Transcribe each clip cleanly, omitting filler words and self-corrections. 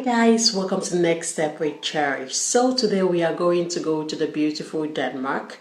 guys, welcome to Next Step with Cherry. So today we are going to go to the beautiful Denmark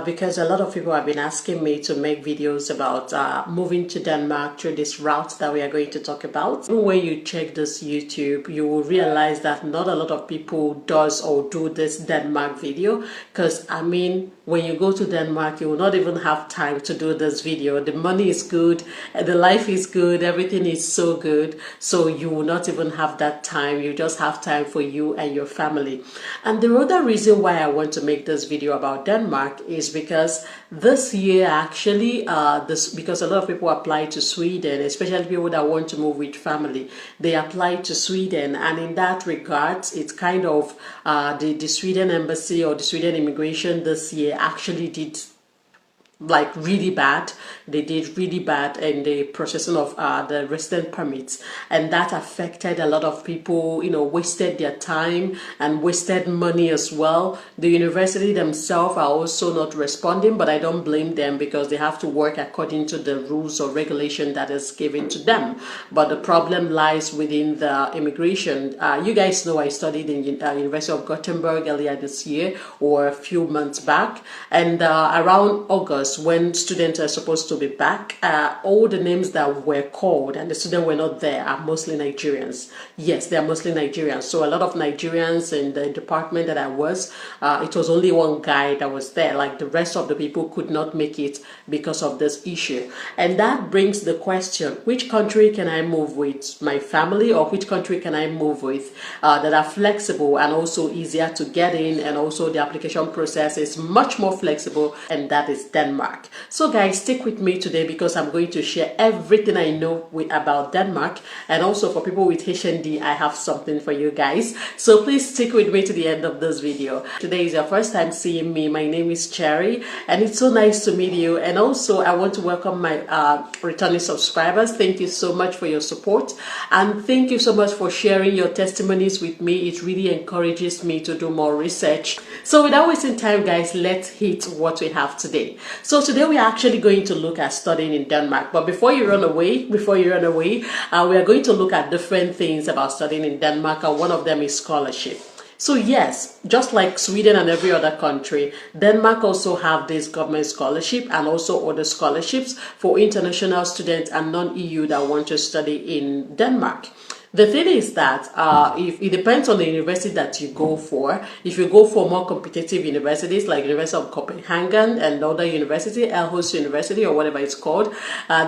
because a lot of people have been asking me to make videos about moving to Denmark through this route that we are going to talk about. When you check this YouTube, you will realize that not a lot of people does or do this Denmark video because I mean, when you go to Denmark, you will not even have time to do this video. The money is good, the life is good, everything is so good, so you will not even have that time. You just have time for you and your family. And the other reason why I want to make this video about Denmark is because this year actually, because a lot of people apply to Sweden, especially people that want to move with family, they apply to Sweden, and in that regard, it's kind of the Sweden embassy or the Sweden immigration this year actually did like really bad. They did really bad in the processing of the resident permits, and that affected a lot of people, you know, wasted their time and wasted money as well. The university themselves are also not responding, but I don't blame them because they have to work according to the rules or regulation that is given to them. But the problem lies within the immigration. You guys know I studied in University of Gothenburg earlier this year or a few months back, and around August, when students are supposed to be back, all the names that were called and the students were not there are mostly Nigerians. Yes, they are mostly Nigerians. So a lot of Nigerians in the department that I was, it was only one guy that was there. Like the rest of the people could not make it because of this issue. And that brings the question, which country can I move with my family, or which country can I move with that are flexible and also easier to get in, and also the application process is much more flexible, and that is Denmark. So guys, stick with me today because I'm going to share everything I know about Denmark, and also for people with HND, I have something for you guys. So please stick with me to the end of this video. Today is your first time seeing me. My name is Cherry, and it's so nice to meet you. And also I want to welcome my returning subscribers. Thank you so much for your support, and thank you so much for sharing your testimonies with me. It really encourages me to do more research. So without wasting time, guys, let's hit what we have today. So today we are actually going to look at studying in Denmark. But before you run away, we are going to look at different things about studying in Denmark, and one of them is scholarship. So yes, just like Sweden and every other country, Denmark also have this government scholarship and also other scholarships for international students and non-EU that want to study in Denmark. The thing is that if it depends on the university that you go for. If you go for more competitive universities like University of Copenhagen and other university, Aarhus University or whatever it's called,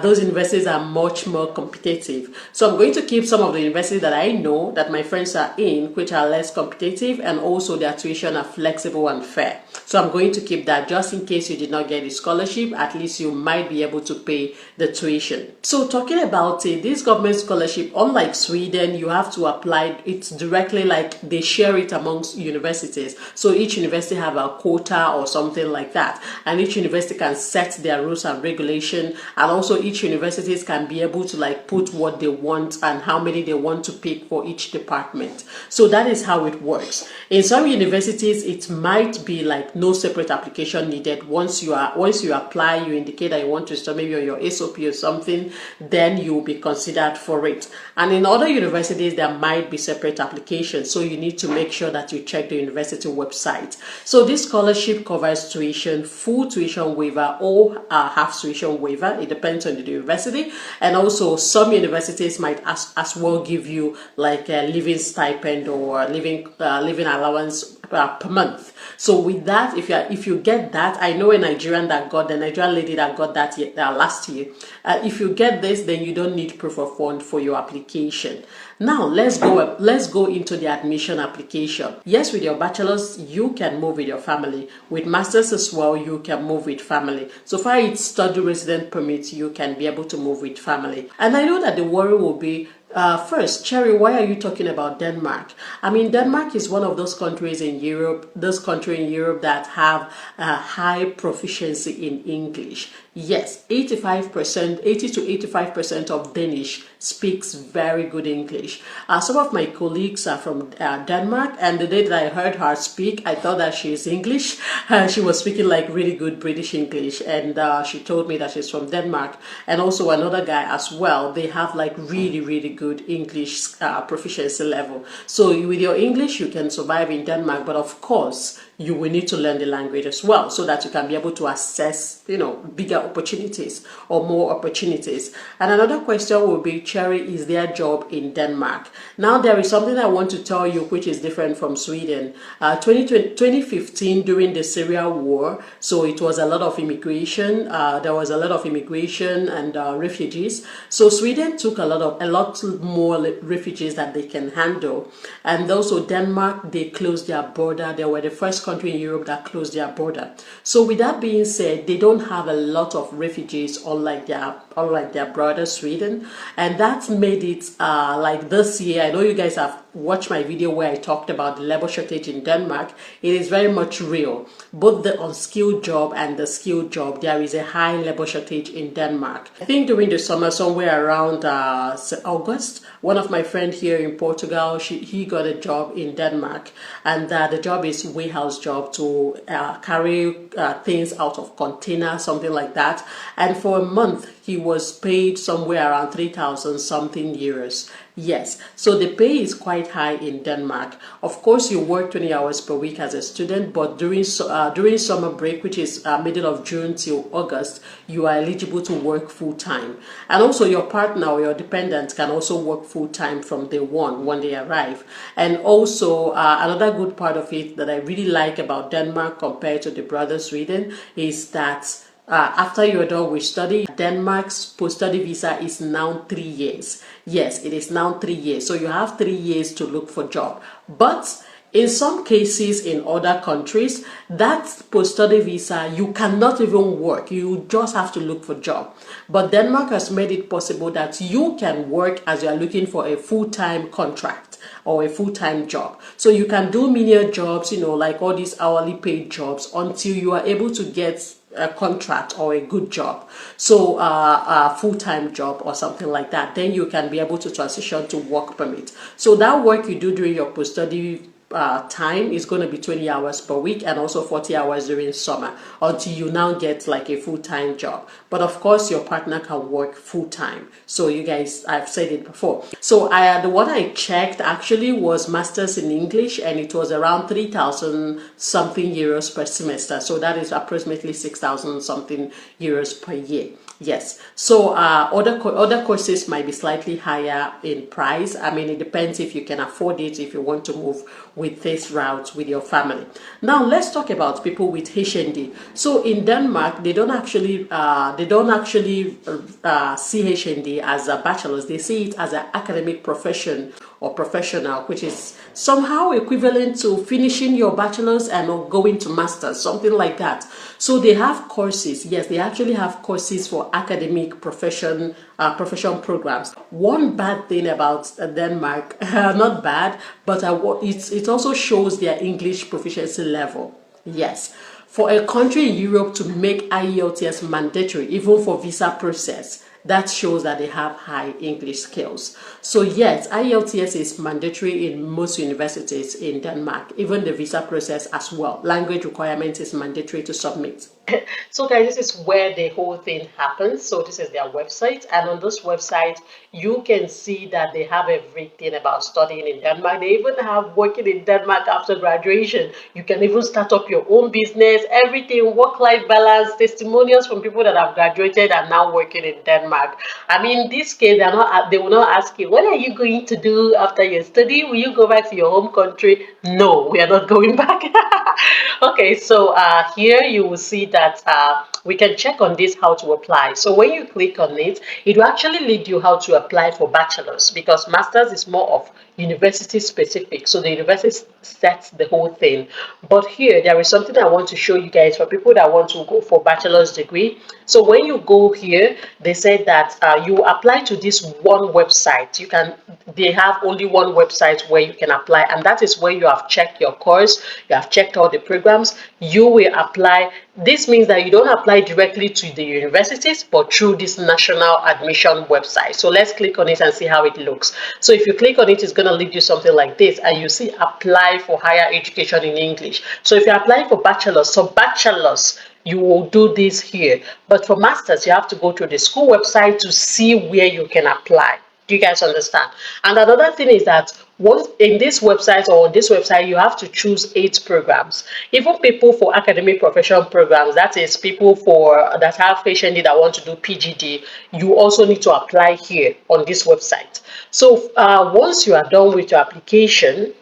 those universities are much more competitive. So I'm going to keep some of the universities that I know that my friends are in, which are less competitive, and also their tuition are flexible and fair. So I'm going to keep that just in case you did not get a scholarship. At least you might be able to pay the tuition. So talking about this government scholarship, unlike Sweden, you have to apply. It's directly like they share it amongst universities. So each university have a quota or something like that, and each university can set their rules and regulation, and also each universities can be able to like put what they want and how many they want to pick for each department. So that is how it works. In some universities, it might be like no separate application needed. Once you apply, you indicate that you want to start maybe on your SOP or something, then you will be considered for it. And in other universities, there might be separate applications, so you need to make sure that you check the university website. So this scholarship covers tuition, full tuition waiver, or half tuition waiver. It depends on the university, and also some universities might as well give you like a living stipend or living allowance per month. So with that, if you get that, I know a Nigerian lady that got that last year. If you get this, then you don't need proof of fund for your application. Now let's go into the admission application. Yes, with your bachelor's you can move with your family. With master's as well, you can move with family. So far it's study resident permit, you can be able to move with family. And I know that the worry will be, first, Cherry, why are you talking about Denmark? I mean, Denmark is one of those countries in Europe, that have a high proficiency in English. Yes, 85%, 80 to 85% of Danish speaks very good English. Some of my colleagues are from Denmark, and the day that I heard her speak, I thought that she is English. She was speaking like really good British English, and she told me that she's from Denmark. And also another guy as well. They have like really, really good English proficiency level. So with your English, you can survive in Denmark, but of course, you will need to learn the language as well so that you can be able to access, bigger opportunities or more opportunities. And another question will be, Cherry, is there a job in Denmark? Now, there is something I want to tell you which is different from Sweden. 2015, during the Syria war, so it was a lot of immigration. There was a lot of immigration and refugees. So Sweden took a lot more refugees that they can handle. And also Denmark, they closed their border. They were the first country in Europe that closed their border. So with that being said, they don't have a lot of refugees unlike their brother Sweden, and that made it like this year. I know you guys have watched my video where I talked about the labor shortage in Denmark. It is very much real. Both the unskilled job and the skilled job, there is a high labor shortage in Denmark. I think during the summer, somewhere around August, one of my friends here in Portugal, he got a job in Denmark, and the job is warehouse job to carry things out of container, something like that. And for a month, he was paid somewhere around 3,000 something euros. Yes, so the pay is quite high in Denmark. Of course, you work 20 hours per week as a student, but during summer break, which is middle of June till August, you are eligible to work full-time. And also your partner or your dependent can also work full-time from day one when they arrive. And also another good part of it that I really like about Denmark compared to the brother Sweden is that after you're done with study, Denmark's post-study visa is now 3 years. Yes, it is now 3 years. So you have 3 years to look for a job. But in some cases in other countries, that post-study visa, you cannot even work. You just have to look for a job. But Denmark has made it possible that you can work as you are looking for a full-time contract or a full-time job. So you can do menial jobs, like all these hourly paid jobs until you are able to get a contract or a good job, so a full-time job or something like that. Then you can be able to transition to work permit. So that work you do during your post-study time is going to be 20 hours per week and also 40 hours during summer until you now get like a full-time job. But of course your partner can work full-time. So you guys, I've said it before. So the one I checked actually was masters in English, and it was around 3,000 something euros per semester. So that is approximately 6,000 something euros per year. Yes, so other courses might be slightly higher in price. I mean, it depends if you can afford it, if you want to move with this route with your family. Now let's talk about people with HND. So in Denmark, they don't actually see HND as a bachelor's. They see it as an academic profession or professional, which is somehow equivalent to finishing your bachelor's and going to master's, something like that. So they have courses. Yes, they actually have courses for academic profession programs. One bad thing about Denmark, not bad, but it also shows their English proficiency level. Yes. For a country in Europe to make IELTS mandatory, even for visa process, that shows that they have high English skills. So yes, IELTS is mandatory in most universities in Denmark, even the visa process as well. Language requirement is mandatory to submit. So guys, this is where the whole thing happens. So this is their website, and on this website you can see that they have everything about studying in Denmark. They even have working in Denmark after graduation. You can even start up your own business, everything, work-life balance, testimonials from people that have graduated and now working in Denmark. I mean, in this case, they will not ask you, what are you going to do after your study? Will you go back to your home country? No, we are not going back. Okay, so here you will see that we can check on this how to apply. So when you click on it, it will actually lead you how to apply for bachelor's, because master's is more of university specific. So the university sets the whole thing. But here there is something I want to show you guys for people that want to go for bachelor's degree. So when you go here, they said that you apply to this one website. They have only one website where you can apply, and that is where you have checked your course, you have checked all the programs, you will apply. This means that you don't apply directly to the universities, but through this national admission website. So let's click on it and see how it looks. So if you click on it, it's going to lead you something like this, and you see apply for higher education in English. So if you're applying for bachelor's, so bachelor's, you will do this here. But for masters, you have to go to the school website to see where you can apply. Do you guys understand? And another thing is that once in this website or on this website, you have to choose 8 programs. Even people for academic profession programs, that is people that have HND that want to do PGD, you also need to apply here on this website. So once you are done with your application,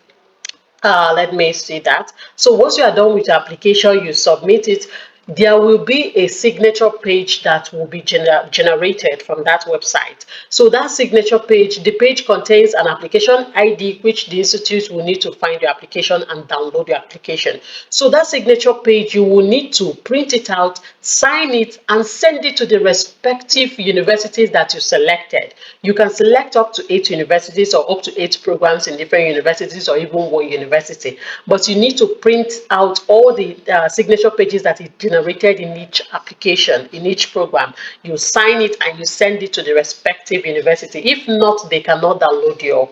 let me see that. So once you are done with your application, you submit it. There will be a signature page that will be generated from that website. So that signature page, the page contains an application ID, which the institute will need to find your application and download your application. So that signature page, you will need to print it out, sign it, and send it to the respective universities that you selected. You can select up to 8 universities or up to 8 programs in different universities, or even one university. But you need to print out all the signature pages that is generated in each application, in each program. You sign it and you send it to the respective university. If not, they cannot download your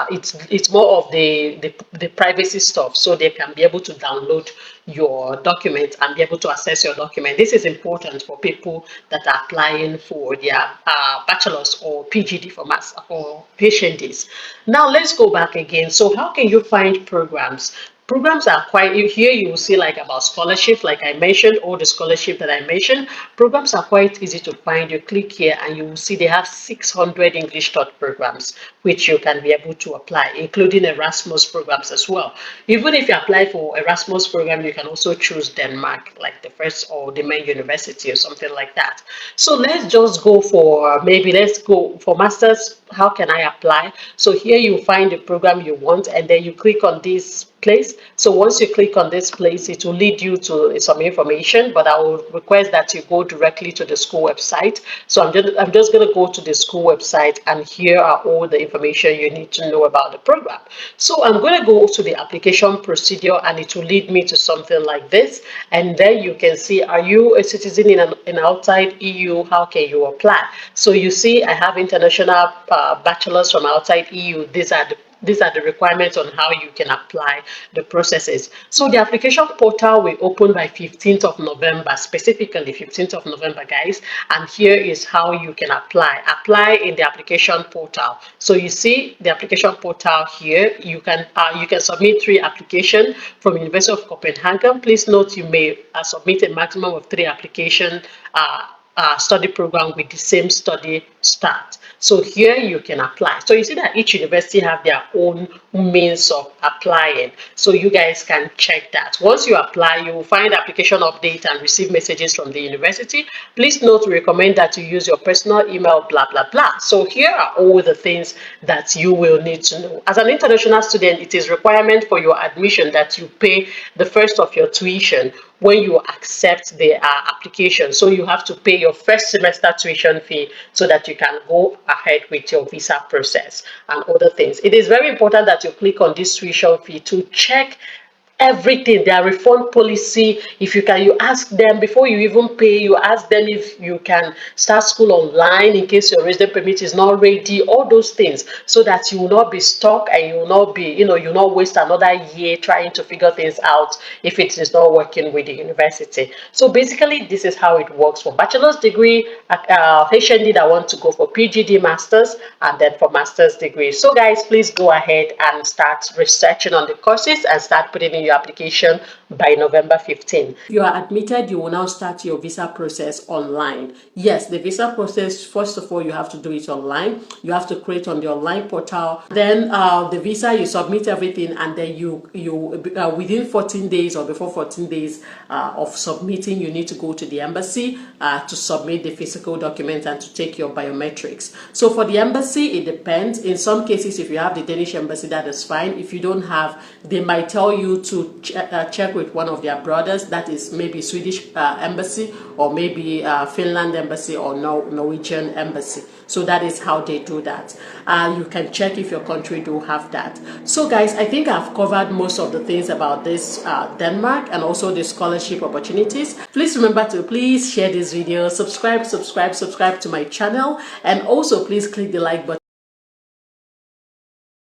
it's more of the privacy stuff, so they can be able to download your document and be able to access your document. This is important for people that are applying for their bachelor's or PGD for mass or PhDs. Now let's go back again. So how can you find programs? Programs are quite, here you will see like about scholarship, like I mentioned, all the scholarship that I mentioned. Programs are quite easy to find. You click here and you will see they have 600 English taught programs, which you can be able to apply, including Erasmus programs as well. Even if you apply for Erasmus program, you can also choose Denmark, like the first or the main university or something like that. So let's just go for, let's go for masters. How can I apply? So here you find the program you want, and then you click on this place. So once you click on this place, it will lead you to some information, but I will request that you go directly to the school website. So I'm just going to go to the school website, and here are all the information you need to know about the program. So I'm going to go to the application procedure, and it will lead me to something like this. And then you can see, are you a citizen in outside EU? How can you apply? So you see, I have international bachelors from outside EU. These are the requirements on how you can apply the processes. So the application portal will open by 15th of November, specifically 15th of November, guys. And here is how you can apply. Apply in the application portal. So you see the application portal here. You can submit 3 applications from University of Copenhagen. Please note you may submit a maximum of 3 applications study program with the same study start. So here you can apply. So you see that each university have their own means of applying. So you guys can check that. Once you apply, you will find application update and receive messages from the university. Please note, we recommend that you use your personal email, blah, blah, blah. So here are all the things that you will need to know. As an international student, it is requirement for your admission that you pay the first of your tuition when you accept the application. So you have to pay your first semester tuition fee so that you can go ahead with your visa process and other things. It is very important that you click on this tuition fee to check everything, their refund policy. If you can, you ask them before you even pay, you ask them if you can start school online in case your resident permit is not ready, all those things, so that you will not be stuck and you will not be, you'll not waste another year trying to figure things out if it is not working with the university. So basically, this is how it works for bachelor's degree, HND that want to go for PGD masters, and then for master's degree. So guys, please go ahead and start researching on the courses and start putting in your application by November 15. If you are admitted, you will now start your visa process online. Yes, the visa process, first of all, you have to do it online. You have to create on the online portal. Then the visa, you submit everything, and then you within 14 days or before 14 days of submitting, you need to go to the embassy to submit the physical documents and to take your biometrics. So for the embassy, it depends. In some cases, if you have the Danish embassy, that is fine. If you don't have, they might tell you to check with one of their brothers, that is maybe Swedish embassy, or maybe Finland embassy, or Norwegian embassy. So that is how they do that. You can check if your country do have that. So guys, I think I've covered most of the things about this Denmark and also the scholarship opportunities. Please remember to please share this video, subscribe to my channel, and also please click the like button